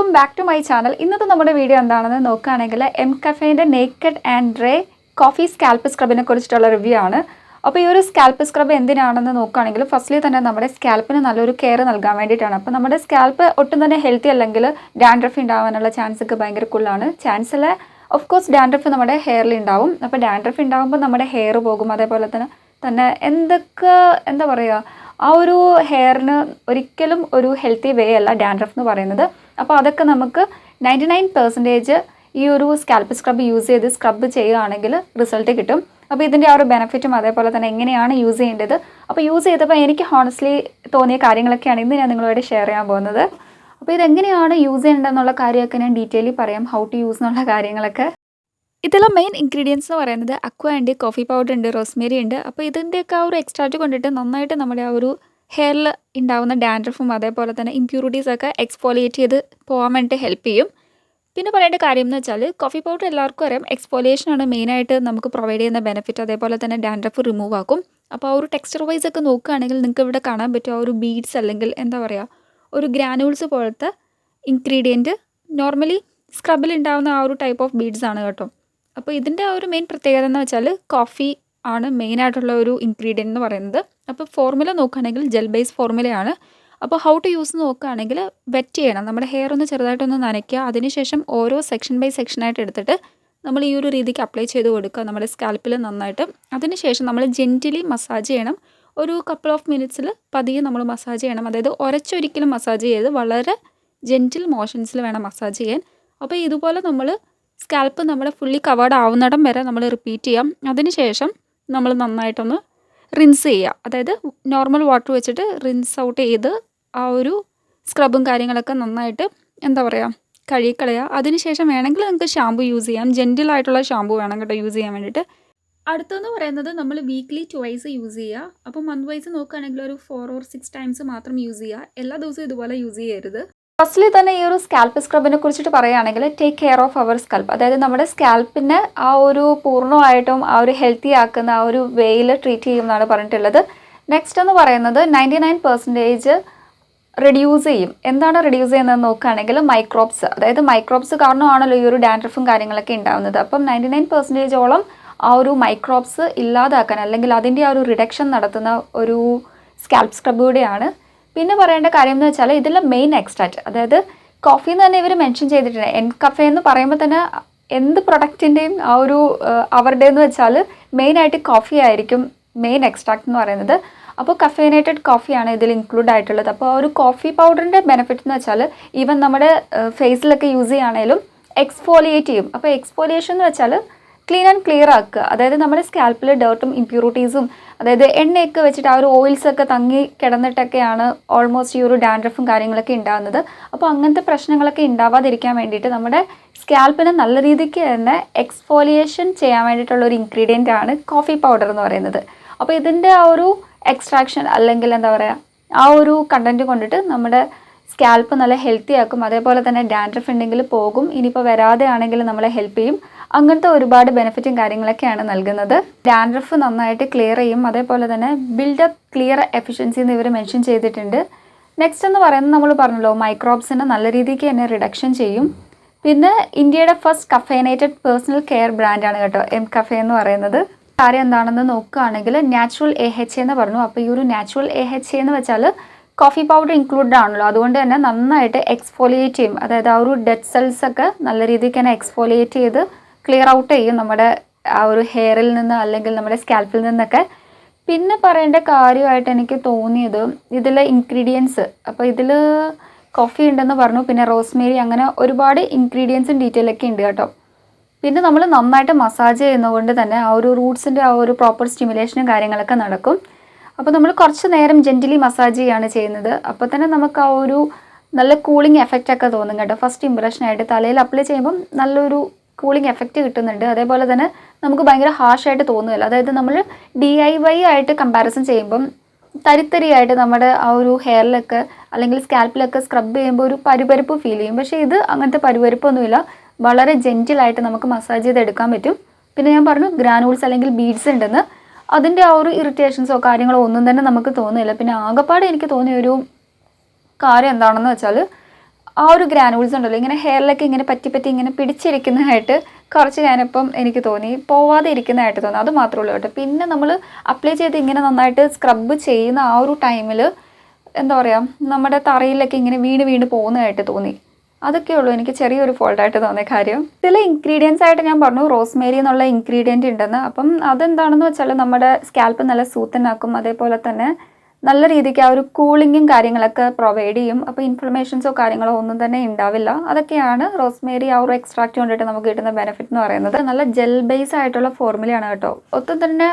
Welcome back to my channel. ഇന്നത്തെ നമ്മുടെ video എന്താണെന്ന് നോക്കുകയാണെങ്കിൽ എംകഫേൻ്റെ naked and dry coffee scalp സ്ക്രബിനെ കുറിച്ചിട്ടുള്ള റിവ്യൂ ആണ്. അപ്പോൾ ഈ ഒരു സ്കാൽപ്പ് സ്ക്രബ് എന്തിനാണെന്ന് നോക്കുകയാണെങ്കിൽ ഫസ്റ്റ്ലി തന്നെ നമ്മുടെ സ്കാൽപ്പിന് നല്ലൊരു കെയർ നൽകാൻ വേണ്ടിയിട്ടാണ്. അപ്പോൾ നമ്മുടെ സ്കാൽപ്പ് ഒട്ടും തന്നെ ഹെൽത്തി അല്ലെങ്കിൽ ഡാൻഡ്രഫ് ഉണ്ടാകാനുള്ള ചാൻസ് ഒക്കെ ഭയങ്കര കൂടുതലാണ്. ചാൻസിൽ ഓഫ് കോഴ്സ് ഡാൻഡ്രഫ് നമ്മുടെ ഹെയറിൽ ഉണ്ടാവും. അപ്പോൾ ഡാൻഡ്രഫ് ഉണ്ടാകുമ്പോൾ നമ്മുടെ ഹെയർ പോകും. അതേപോലെ തന്നെ എന്തൊക്കെ എന്താ പറയുക, ആ ഒരു ഹെയറിന് ഒരിക്കലും ഒരു ഹെൽത്തി വേ അല്ല ഡാൻഡ്രഫ് എന്ന് പറയുന്നത്. അപ്പോൾ അതൊക്കെ നമുക്ക് 99% ഈ ഒരു സ്കാൽപ്പ് സ്ക്രബ് യൂസ് ചെയ്ത് സ്ക്രബ് ചെയ്യുകയാണെങ്കിൽ റിസൾട്ട് കിട്ടും. അപ്പോൾ ഇതിൻ്റെ ആ ഒരു ബെനിഫിറ്റും അതേപോലെ തന്നെ എങ്ങനെയാണ് യൂസ് ചെയ്യേണ്ടത്, അപ്പോൾ യൂസ് ചെയ്തപ്പോൾ എനിക്ക് ഹോണസ്റ്റ്ലി തോന്നിയ കാര്യങ്ങളൊക്കെയാണ് ഇന്ന് ഞാൻ നിങ്ങളോട് ഷെയർ ചെയ്യാൻ പോകുന്നത്. അപ്പോൾ ഇതെങ്ങനെയാണ് യൂസ് ചെയ്യേണ്ടതെന്നുള്ള കാര്യമൊക്കെ ഞാൻ ഡീറ്റെയിലി പറയാം, ഹൗ ടു യൂസ് എന്നുള്ള കാര്യങ്ങളൊക്കെ. ഇതിലെ മെയിൻ ഇൻഗ്രീഡിയൻസ് എന്ന് പറയുന്നത് അക്വ ഉണ്ട്, കോഫി പൗഡർ ഉണ്ട്, റോസ്മേരി ഉണ്ട്. അപ്പോൾ ഇതിൻ്റെയൊക്കെ ആ ഒരു എക്സ്ട്രാക്റ്റ് കൊണ്ടിട്ട് നന്നായിട്ട് നമ്മുടെ ആ ഒരു ഹെയറിൽ ഉണ്ടാകുന്ന ഡാൻഡ്രഫും അതേപോലെ തന്നെ ഇമ്പ്യൂരിറ്റീസൊക്കെ എക്സ്ഫോലിയേറ്റ് ചെയ്ത് പോകാൻ വേണ്ടിയിട്ട് ഹെൽപ്പ് ചെയ്യും. പിന്നെ പറയേണ്ട കാര്യം എന്ന് വെച്ചാൽ കോഫി പൗഡർ എല്ലാവർക്കും അറിയാം, എക്സ്ഫോലിയേഷനാണ് മെയിനായിട്ട് നമുക്ക് പ്രൊവൈഡ് ചെയ്യുന്ന ബെനിഫിറ്റ്. അതേപോലെ തന്നെ ഡാൻഡ്രഫ് റിമൂവ് ആക്കും. അപ്പോൾ ആ ഒരു ടെക്സ്ചർ വൈസ് ഒക്കെ നോക്കുകയാണെങ്കിൽ നിങ്ങൾക്ക് ഇവിടെ കാണാൻ പറ്റും ആ ഒരു ബീഡ്സ് അല്ലെങ്കിൽ എന്താ പറയുക, ഒരു ഗ്രാനുൾസ് പോലത്തെ ഇൻഗ്രീഡിയൻറ്റ് നോർമലി സ്ക്രബിൽ ഉണ്ടാകുന്ന ആ ഒരു ടൈപ്പ് ഓഫ് ബീഡ്സ് ആണ് കേട്ടോ. അപ്പോൾ ഇതിൻ്റെ ആ ഒരു മെയിൻ പ്രത്യേകത എന്ന് വെച്ചാൽ കോഫി ആണ് മെയിനായിട്ടുള്ള ഒരു ഇൻഗ്രീഡിയൻ്റ് എന്ന് പറയുന്നത്. അപ്പോൾ ഫോർമുല നോക്കുകയാണെങ്കിൽ ജെൽ ബേസ് ഫോർമുലയാണ്. അപ്പോൾ ഹൗ ടു യൂസ് നോക്കുകയാണെങ്കിൽ വെറ്റ് ചെയ്യണം, നമ്മുടെ ഹെയർ ഒന്ന് ചെറുതായിട്ടൊന്ന് നനയ്ക്കുക. അതിനുശേഷം ഓരോ സെക്ഷൻ ബൈ സെക്ഷനായിട്ട് എടുത്തിട്ട് നമ്മൾ ഈ ഒരു രീതിക്ക് അപ്ലൈ ചെയ്ത് കൊടുക്കുക നമ്മുടെ സ്കാൽപ്പിൽ നന്നായിട്ട്. അതിനുശേഷം നമ്മൾ ജെൻറ്റിലി മസാജ് ചെയ്യണം. ഒരു കപ്പിൾ ഓഫ് മിനിറ്റ്സിൽ പതിയെ നമ്മൾ മസാജ് ചെയ്യണം. അതായത് ഒരച്ചൊരിക്കലും മസാജ് ചെയ്ത് വളരെ ജെൻറ്റിൽ മോഷൻസിൽ വേണം മസാജ് ചെയ്യാൻ. അപ്പോൾ ഇതുപോലെ നമ്മൾ സ്കാൽപ്പ് നമ്മുടെ ഫുള്ളി കവേർഡ് ആവുന്നിടം വരെ നമ്മൾ റിപ്പീറ്റ് ചെയ്യാം. അതിനുശേഷം നമ്മൾ നന്നായിട്ടൊന്ന് റിൻസ് ചെയ്യുക. അതായത് നോർമൽ വാട്ടർ വെച്ചിട്ട് റിൻസ് ഔട്ട് ചെയ്ത് ആ ഒരു സ്ക്രബും കാര്യങ്ങളൊക്കെ നന്നായിട്ട് എന്താ പറയുക കഴുകിക്കളയുക. അതിനുശേഷം വേണമെങ്കിൽ നിങ്ങൾക്ക് ഷാമ്പു യൂസ് ചെയ്യാം. ജെൻറ്റിലായിട്ടുള്ള ഷാമ്പു വേണം കേട്ടോ യൂസ് ചെയ്യാൻ വേണ്ടിയിട്ട്. അടുത്തെന്ന് പറയുന്നത് നമ്മൾ വീക്ക്ലി ട്വൈസ് യൂസ് ചെയ്യുക. അപ്പോൾ മന്ത് വൈസ് നോക്കുകയാണെങ്കിൽ ഒരു 4 or 6 ടൈംസ് മാത്രം യൂസ് ചെയ്യുക. എല്ലാ ദിവസവും ഇതുപോലെ യൂസ് ചെയ്യരുത്. ഫസ്റ്റ്ലി തന്നെ ഈ ഒരു സ്കാൽപ്പ് സ്ക്രബിനെ കുറിച്ചിട്ട് പറയുകയാണെങ്കിൽ take care of our scalp. അതായത് നമ്മുടെ സ്കാൽപ്പിനെ ആ ഒരു പൂർണ്ണമായിട്ടും ആ ഒരു ഹെൽത്തി ആക്കുന്ന ആ ഒരു വേയിൽ ട്രീറ്റ് ചെയ്യുമെന്നാണ് പറഞ്ഞിട്ടുള്ളത്. നെക്സ്റ്റ് എന്ന് പറയുന്നത് 99% റെഡ്യൂസ് ചെയ്യും. എന്താണ് റെഡ്യൂസ് ചെയ്യുന്നതെന്ന് നോക്കുകയാണെങ്കിൽ മൈക്രോബ്സ്, അതായത് മൈക്രോബ്സ് കാരണമാണല്ലോ ഈ ഒരു ഡാൻഡ്രഫും കാര്യങ്ങളൊക്കെ ഉണ്ടാകുന്നത്. അപ്പം 99%ഓളം ആ ഒരു മൈക്രോബ്സ് ഇല്ലാതാക്കാൻ അല്ലെങ്കിൽ അതിൻ്റെ ആ ഒരു റിഡക്ഷൻ നടത്തുന്ന ഒരു സ്കാൽപ്പ് സ്ക്രബ് കൂടെയാണ്. പിന്നെ പറയേണ്ട കാര്യം എന്ന് വെച്ചാൽ ഇതിലെ മെയിൻ എക്സ്ട്രാക്റ്റ്, അതായത് കോഫി എന്ന് തന്നെ ഇവർ മെൻഷൻ ചെയ്തിട്ടുണ്ട്. എൻകഫേ എന്ന് പറയുമ്പോൾ തന്നെ എന്ത് പ്രൊഡക്റ്റിൻ്റെയും ആ ഒരു അവരുടെ എന്ന് വെച്ചാൽ മെയിനായിട്ട് കോഫി ആയിരിക്കും മെയിൻ എക്സ്ട്രാക്റ്റ് എന്ന് പറയുന്നത്. അപ്പോൾ കഫൈനേറ്റഡ് കോഫിയാണ് ഇതിൽ ഇൻക്ലൂഡ് ആയിട്ടുള്ളത്. അപ്പോൾ ആ ഒരു കോഫി പൗഡറിൻ്റെ ബെനിഫിറ്റ് എന്ന് വെച്ചാൽ ഈവൻ നമ്മുടെ ഫേസിലൊക്കെ യൂസ് ചെയ്യുകയാണെങ്കിലും എക്സ്ഫോലിയേറ്റ് ചെയ്യും. അപ്പോൾ എക്സ്ഫോലിയേഷൻ എന്ന് വെച്ചാൽ ക്ലീൻ ആൻഡ് ക്ലിയർ ആക്കുക. അതായത് നമ്മുടെ സ്കാൽപ്പിൽ ഡേർട്ടും ഇമ്പ്യൂരിറ്റീസും അതായത് എണ്ണയൊക്കെ വെച്ചിട്ട് ആ ഒരു ഓയിൽസൊക്കെ തങ്ങി കിടന്നിട്ടൊക്കെയാണ് ഓൾമോസ്റ്റ് ഈ ഒരു ഡാൻഡ്രഫും കാര്യങ്ങളൊക്കെ ഉണ്ടാകുന്നത്. അപ്പോൾ അങ്ങനത്തെ പ്രശ്നങ്ങളൊക്കെ ഉണ്ടാവാതിരിക്കാൻ വേണ്ടിയിട്ട് നമ്മുടെ സ്കാൽപ്പിനെ നല്ല രീതിക്ക് തന്നെ എക്സ്ഫോലിയേഷൻ ചെയ്യാൻ വേണ്ടിയിട്ടുള്ള ഒരു ഇൻഗ്രീഡിയൻ്റ് ആണ് കോഫി പൗഡർ എന്ന് പറയുന്നത്. അപ്പോൾ ഇതിൻ്റെ ആ ഒരു എക്സ്ട്രാക്ഷൻ അല്ലെങ്കിൽ എന്താ പറയുക ആ ഒരു കണ്ടൻറ്റ് കൊണ്ടിട്ട് നമ്മുടെ സ്കാൽപ്പ് നല്ല ഹെൽത്തി ആക്കും. അതേപോലെ തന്നെ ഡാൻഡ്രഫ് ഉണ്ടെങ്കിൽ പോകും, ഇനിയിപ്പോൾ വരാതെ ആണെങ്കിൽ നമ്മളെ ഹെൽപ്പ് ചെയ്യും. അങ്ങനത്തെ ഒരുപാട് ബെനിഫിറ്റും കാര്യങ്ങളൊക്കെയാണ് നൽകുന്നത്. ഡാൻഡ്രഫ് നന്നായിട്ട് ക്ലിയർ ചെയ്യും. അതേപോലെ തന്നെ ബിൽഡപ്പ് ക്ലിയർ എഫിഷ്യൻസി എന്ന് ഇവർ മെൻഷൻ ചെയ്തിട്ടുണ്ട്. നെക്സ്റ്റ് എന്ന് പറയുന്നത് നമ്മൾ പറഞ്ഞല്ലോ മൈക്രോബ്സിനെ നല്ല രീതിക്ക് തന്നെ റിഡക്ഷൻ ചെയ്യും. പിന്നെ ഇന്ത്യയുടെ ഫസ്റ്റ് കഫൈനേറ്റഡ് പേഴ്സണൽ കെയർ ബ്രാൻഡാണ് കേട്ടോ എംകഫേ എന്ന് പറയുന്നത്. കാര്യം എന്താണെന്ന് നോക്കുകയാണെങ്കിൽ നാച്ചുറൽ AHA എന്ന് പറഞ്ഞു. അപ്പോൾ ഈ ഒരു നാച്ചുറൽ AHA എന്ന് വെച്ചാൽ കോഫി പൗഡർ ഇൻക്ലൂഡഡ് ആണല്ലോ, അതുകൊണ്ട് തന്നെ നന്നായിട്ട് എക്സ്ഫോലിയേറ്റ് ചെയ്യും. അതായത് ആ ഒരു ഡെഡ് സെൽസ് ഒക്കെ നല്ല രീതിക്ക് തന്നെ എക്സ്ഫോലിയേറ്റ് ചെയ്ത് ക്ലിയർ ഔട്ട് ചെയ്യും നമ്മുടെ ആ ഒരു ഹെയറിൽ നിന്ന് അല്ലെങ്കിൽ നമ്മുടെ സ്കാൽപ്പിൽ നിന്നൊക്കെ. പിന്നെ പറയേണ്ട കാര്യമായിട്ട് എനിക്ക് തോന്നിയത് ഇതിലെ ഇൻഗ്രീഡിയൻസ്. അപ്പോൾ ഇതിൽ കോഫി ഉണ്ടെന്ന് പറഞ്ഞു, പിന്നെ റോസ്മേരി, അങ്ങനെ ഒരുപാട് ഇൻഗ്രീഡിയൻസും ഡീറ്റെയിലൊക്കെ ഉണ്ട് കേട്ടോ. പിന്നെ നമ്മൾ നന്നായിട്ട് മസാജ് ചെയ്യുന്നതുകൊണ്ട് തന്നെ ആ ഒരു റൂട്ട്സിൻ്റെ ആ ഒരു പ്രോപ്പർ സ്റ്റിമുലേഷനും കാര്യങ്ങളൊക്കെ നടക്കും. അപ്പോൾ നമ്മൾ കുറച്ച് നേരം ജെൻറ്റിലി മസാജ് ചെയ്യുകയാണ് ചെയ്യുന്നത്. അപ്പോൾ തന്നെ നമുക്ക് ആ ഒരു നല്ല കൂളിംഗ് എഫക്റ്റ് ഒക്കെ തോന്നും കേട്ടോ. ഫസ്റ്റ് ഇംപ്രഷനായിട്ട് തലയിൽ അപ്ലൈ ചെയ്യുമ്പം നല്ലൊരു കൂളിംഗ് എഫക്റ്റ് കിട്ടുന്നുണ്ട്. അതേപോലെ തന്നെ നമുക്ക് ഭയങ്കര ഹാർഷായിട്ട് തോന്നുകയില്ല. അതായത് നമ്മൾ DIY ആയിട്ട് കമ്പാരിസൺ ചെയ്യുമ്പം തരിത്തരിയായിട്ട് നമ്മുടെ ആ ഒരു ഹെയറിലൊക്കെ അല്ലെങ്കിൽ സ്കാൽപ്പിലൊക്കെ സ്ക്രബ് ചെയ്യുമ്പോൾ ഒരു പരുപരുപ്പ് ഫീൽ ചെയ്യും. പക്ഷേ ഇത് അങ്ങനത്തെ പരുപരുപ്പൊന്നുമില്ല, വളരെ ജെൻറ്റിലായിട്ട് നമുക്ക് മസാജ് ചെയ്തെടുക്കാൻ പറ്റും. പിന്നെ ഞാൻ പറഞ്ഞു ഗ്രാനൂൾസ് അല്ലെങ്കിൽ ബീഡ്സ് ഉണ്ടെന്ന്, അതിൻ്റെ ആ ഒരു ഇറിറ്റേഷൻസോ കാര്യങ്ങളോ ഒന്നും തന്നെ നമുക്ക് തോന്നുന്നില്ല. പിന്നെ ആകെപ്പാടെ എനിക്ക് തോന്നിയ ഒരു കാര്യം എന്താണെന്ന് വെച്ചാൽ ആ ഒരു ഗ്രാനുൾസ് ഉണ്ടല്ലോ ഇങ്ങനെ ഹെയറിലൊക്കെ ഇങ്ങനെ പറ്റി ഇങ്ങനെ പിടിച്ചിരിക്കുന്നതായിട്ട് കുറച്ച് ഞാനിപ്പം എനിക്ക് തോന്നി, പോവാതെ ഇരിക്കുന്നതായിട്ട് തോന്നി. അത് മാത്രമേ ഉള്ളൂ കേട്ടോ. പിന്നെ നമ്മൾ അപ്ലൈ ചെയ്ത് ഇങ്ങനെ നന്നായിട്ട് സ്ക്രബ് ചെയ്യുന്ന ആ ഒരു ടൈമിൽ എന്താ പറയുക, നമ്മുടെ തറയിലൊക്കെ ഇങ്ങനെ വീണ് പോകുന്നതായിട്ട് തോന്നി. അതൊക്കെ ഉള്ളൂ എനിക്ക് ചെറിയൊരു ഫോൾട്ടായിട്ട് തോന്നിയ കാര്യം. ഇതിൽ ഇൻഗ്രീഡിയൻസ് ആയിട്ട് ഞാൻ പറഞ്ഞു റോസ്മേരി എന്നുള്ള ഇൻഗ്രീഡിയൻറ്റ് ഉണ്ടെന്ന്. അപ്പം അതെന്താണെന്ന് വെച്ചാൽ നമ്മുടെ സ്കാൽപ്പ് നല്ല സൂത്തനാക്കും, അതേപോലെ തന്നെ നല്ല രീതിക്ക് ആ ഒരു കൂളിങ്ങും കാര്യങ്ങളൊക്കെ പ്രൊവൈഡ് ചെയ്യും. അപ്പോൾ ഇൻഫ്ലമേഷൻസോ കാര്യങ്ങളോ ഒന്നും തന്നെ ഉണ്ടാവില്ല. അതൊക്കെയാണ് റോസ്മേരി ആ ഒരു എക്സ്ട്രാക്റ്റ് കൊണ്ടിട്ട് നമുക്ക് കിട്ടുന്ന ബെനിഫിറ്റ് എന്ന് പറയുന്നത്. നല്ല ജെൽ ബേസ് ആയിട്ടുള്ള ഫോർമുലയാണ് കേട്ടോ. ഒട്ടും തന്നെ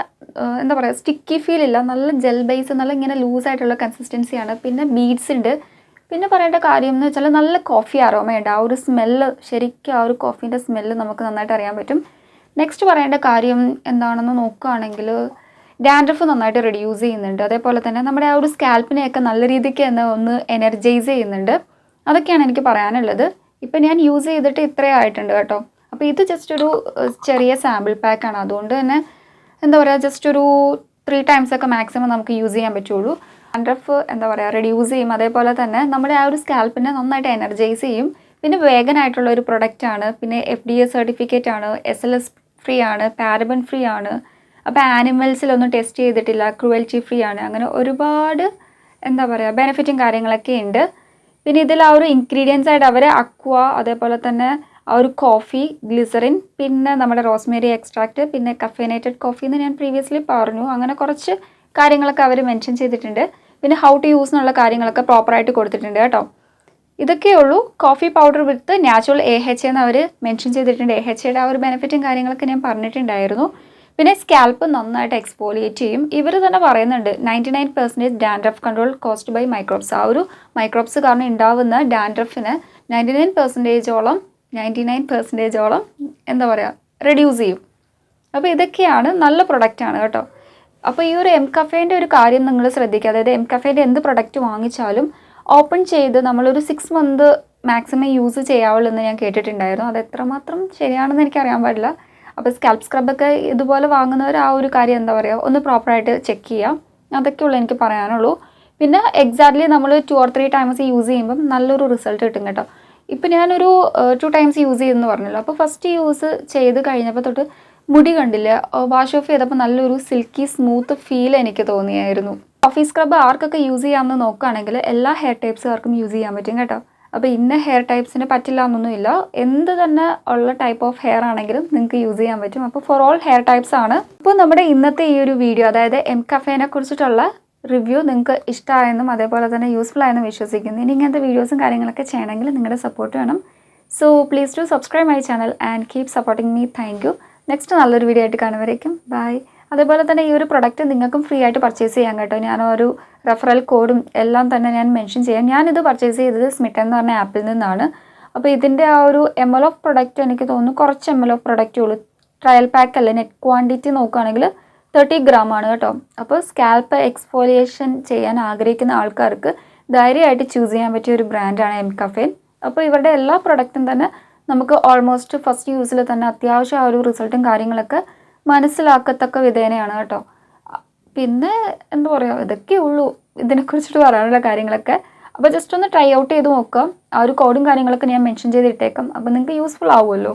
എന്താ പറയുക സ്റ്റിക്കി ഫീൽ ഇല്ല, നല്ല ജെൽ ബേസ്, നല്ല ഇങ്ങനെ ലൂസായിട്ടുള്ള കൺസിസ്റ്റൻസിയാണ്. പിന്നെ ബീഡ്സ് ഉണ്ട്. പിന്നെ പറയേണ്ട കാര്യം എന്ന് വെച്ചാൽ നല്ല കോഫി അരോമയുണ്ട്. ആ ഒരു സ്മെല്ല്, ശരിക്കും ആ ഒരു കോഫീൻ്റെ സ്മെല്ല് നമുക്ക് നന്നായിട്ട് അറിയാൻ പറ്റും. നെക്സ്റ്റ് പറയേണ്ട കാര്യം എന്താണെന്ന് നോക്കുകയാണെങ്കിൽ ഡാൻഡ്രഫ് നന്നായിട്ട് റെഡ്യൂസ് ചെയ്യുന്നുണ്ട്. അതേപോലെ തന്നെ നമ്മുടെ ആ ഒരു സ്കാൽപ്പിനെയൊക്കെ നല്ല രീതിക്ക് തന്നെ ഒന്ന് എനർജൈസ് ചെയ്യുന്നുണ്ട്. അതൊക്കെയാണ് എനിക്ക് പറയാനുള്ളത്. ഇപ്പം ഞാൻ യൂസ് ചെയ്തിട്ട് ഇത്രയും ആയിട്ടുണ്ട് കേട്ടോ. അപ്പോൾ ഇത് ജസ്റ്റ് ഒരു ചെറിയ സാമ്പിൾ പാക്കാണ്. അതുകൊണ്ട് തന്നെ എന്താ പറയുക, ജസ്റ്റ് ഒരു 3 times ഒക്കെ മാക്സിമം നമുക്ക് യൂസ് ചെയ്യാൻ പറ്റുള്ളൂ. ഡാൻഡ്രഫ് എന്താ പറയുക റെഡ്യൂസ് ചെയ്യും. അതേപോലെ തന്നെ നമ്മുടെ ആ ഒരു സ്കാൽപ്പിനെ നന്നായിട്ട് എനർജൈസ് ചെയ്യും. പിന്നെ വേഗനായിട്ടുള്ള ഒരു പ്രൊഡക്റ്റാണ്. പിന്നെ FDA സർട്ടിഫിക്കറ്റ് ആണ്, SLS ഫ്രീ ആണ്, പാരബൻ ഫ്രീ ആണ്. അപ്പോൾ ആനിമൽസിലൊന്നും ടെസ്റ്റ് ചെയ്തിട്ടില്ല, ക്രൂവൽറ്റി ഫ്രീ ആണ്. അങ്ങനെ ഒരുപാട് എന്താ പറയുക ബെനിഫിറ്റും കാര്യങ്ങളൊക്കെ ഉണ്ട്. പിന്നെ ഇതിൽ ആ ഒരു ഇൻഗ്രീഡിയൻസ് ആയിട്ട് അവർ അക്വ, അതേപോലെ തന്നെ ആ ഒരു കോഫി, ഗ്ലിസറിൻ, പിന്നെ നമ്മുടെ റോസ്മേരി എക്സ്ട്രാക്റ്റ്, പിന്നെ കഫേനേറ്റഡ് കോഫി എന്ന് ഞാൻ പ്രീവിയസ്ലി പറഞ്ഞു. അങ്ങനെ കുറച്ച് കാര്യങ്ങളൊക്കെ അവർ മെൻഷൻ ചെയ്തിട്ടുണ്ട്. പിന്നെ ഹൗ ടു യൂസ് എന്നുള്ള കാര്യങ്ങളൊക്കെ പ്രോപ്പറായിട്ട് കൊടുത്തിട്ടുണ്ട് കേട്ടോ. ഇതൊക്കെ ഉള്ളൂ. കോഫി പൗഡർ വിത്ത് നാച്ചുറൽ AHA എന്ന് അവർ മെൻഷൻ ചെയ്തിട്ടുണ്ട്. AHAയുടെ ആ ഒരു ബെനിഫിറ്റും കാര്യങ്ങളൊക്കെ ഞാൻ പറഞ്ഞിട്ടുണ്ടായിരുന്നു. പിന്നെ സ്കാൽപ്പ് നന്നായിട്ട് എക്സ്ഫോലിയേറ്റ് ചെയ്യും. ഇവർ തന്നെ പറയുന്നുണ്ട് 99% dandruff control caused by microbes. ആ ഒരു മൈക്രോബ്സ് കാരണം ഉണ്ടാവുന്ന ഡാൻഡ്രഫിന് 99% എന്താ പറയുക റെഡ്യൂസ് ചെയ്യും. അപ്പോൾ ഇതൊക്കെയാണ്, നല്ല പ്രൊഡക്റ്റാണ് കേട്ടോ. അപ്പോൾ ഈ ഒരു എംകഫേൻ്റെ ഒരു കാര്യം നിങ്ങൾ ശ്രദ്ധിക്കുക. അതായത് എംകഫേൻ്റെ എന്ത് പ്രൊഡക്റ്റ് വാങ്ങിച്ചാലും ഓപ്പൺ ചെയ്ത് നമ്മളൊരു 6 month മാക്സിമം യൂസ് ചെയ്യാവുള്ളൂ എന്ന് ഞാൻ കേട്ടിട്ടുണ്ടായിരുന്നു. അത് എത്രമാത്രം ശരിയാണെന്ന് എനിക്കറിയാൻ പാടില്ല. അപ്പോൾ സ്കാൽപ്പ് സ്ക്രബൊക്കെ ഇതുപോലെ വാങ്ങുന്നവർ ആ ഒരു കാര്യം എന്താ പറയുക ഒന്ന് പ്രോപ്പറായിട്ട് ചെക്ക് ചെയ്യാം. അതൊക്കെയുള്ളൂ എനിക്ക് പറയാനുള്ളൂ. പിന്നെ എക്സാക്ട്ലി നമ്മൾ 2 or 3 times യൂസ് ചെയ്യുമ്പം നല്ലൊരു റിസൾട്ട് കിട്ടും കേട്ടോ. ഇപ്പം ഞാനൊരു 2 times യൂസ് ചെയ്തെന്ന് പറഞ്ഞല്ലോ. അപ്പോൾ ഫസ്റ്റ് യൂസ് ചെയ്ത് കഴിഞ്ഞപ്പോൾ തൊട്ട് മുടി കണ്ടില്ല, വാഷ് ഓഫ് ചെയ്തപ്പോൾ നല്ലൊരു സിൽക്കി സ്മൂത്ത് ഫീൽ എനിക്ക് തോന്നിയായിരുന്നു. കോഫി സ്ക്രബ് ആർക്കൊക്കെ യൂസ് ചെയ്യാമെന്ന് നോക്കുകയാണെങ്കിൽ എല്ലാ ഹെയർ ടൈപ്സുകാർക്കും യൂസ് ചെയ്യാൻ പറ്റും കേട്ടോ. അപ്പോൾ ഇന്ന ഹെയർ ടൈപ്സിന് പറ്റില്ല എന്നൊന്നുമില്ല. എന്ത് തന്നെ ഉള്ള ടൈപ്പ് ഓഫ് ഹെയർ ആണെങ്കിലും നിങ്ങൾക്ക് യൂസ് ചെയ്യാൻ പറ്റും. അപ്പോൾ ഫോർ ഓൾ ഹെയർ ടൈപ്സ് ആണ്. അപ്പോൾ നമ്മുടെ ഇന്നത്തെ ഈ ഒരു വീഡിയോ, അതായത് എംകഫേനെ കുറിച്ചിട്ടുള്ള റിവ്യൂ നിങ്ങൾക്ക് ഇഷ്ടമായെന്നും അതേപോലെ തന്നെ യൂസ്ഫുൾ ആയെന്നും വിശ്വസിക്കുന്നു. ഇനി ഇങ്ങനത്തെ വീഡിയോസും കാര്യങ്ങളൊക്കെ ചെയ്യണമെങ്കിൽ നിങ്ങളുടെ സപ്പോർട്ട് വേണം. So please to subscribe my channel and keep supporting me. Thank you. Next നല്ലൊരു വീഡിയോ ആയിട്ട് കാണുമ്പോഴേക്കും ബൈ. അതേപോലെ തന്നെ ഈ ഒരു പ്രൊഡക്റ്റ് നിങ്ങൾക്കും ഫ്രീ ആയിട്ട് പർച്ചേസ് ചെയ്യാൻ കേട്ടോ. ഞാനൊരു റെഫറൽ കോഡും എല്ലാം തന്നെ ഞാൻ മെൻഷൻ ചെയ്യാം. ഞാനിത് പർച്ചേസ് ചെയ്തത് സ്മിട്ടൻ എന്ന് പറഞ്ഞ ആപ്പിൽ നിന്നാണ്. അപ്പോൾ ഇതിൻ്റെ ആ ഒരു ML ഓഫ് പ്രൊഡക്റ്റ് എനിക്ക് തോന്നുന്നു കുറച്ച് ML ഓഫ് പ്രൊഡക്റ്റേ ഉള്ളൂ. ട്രയൽ പാക്ക് അല്ല, നെറ്റ് ക്വാണ്ടിറ്റി നോക്കുകയാണെങ്കിൽ 30 gram ആണ് കേട്ടോ. അപ്പോൾ സ്കാൽപ്പ് എക്സ്ഫോലിയേഷൻ ചെയ്യാൻ ആഗ്രഹിക്കുന്ന ആൾക്കാർക്ക് ധൈര്യമായിട്ട് ചൂസ് ചെയ്യാൻ പറ്റിയ ഒരു ബ്രാൻഡാണ് എംകഫേൻ. അപ്പോൾ ഇവരുടെ എല്ലാ പ്രൊഡക്റ്റും തന്നെ നമുക്ക് ഓൾമോസ്റ്റ് ഫസ്റ്റ് യൂസിൽ തന്നെ അത്യാവശ്യം ആ ഒരു റിസൾട്ടും കാര്യങ്ങളൊക്കെ മനസ്സിലാക്കത്തക്ക വിധേനയാണ് കേട്ടോ. പിന്നെ എന്താ പറയുക, ഇതൊക്കെ ഉള്ളൂ ഇതിനെക്കുറിച്ചിട്ട് പറയാനുള്ള കാര്യങ്ങളൊക്കെ. അപ്പോൾ ജസ്റ്റ് ഒന്ന് ട്രൈ ഔട്ട് ചെയ്ത് നോക്കാം. ആ ഒരു കോഡും കാര്യങ്ങളൊക്കെ ഞാൻ മെൻഷൻ ചെയ്തിട്ടേക്കാം. അപ്പോൾ നിങ്ങൾക്ക് യൂസ്ഫുൾ ആവുമല്ലോ.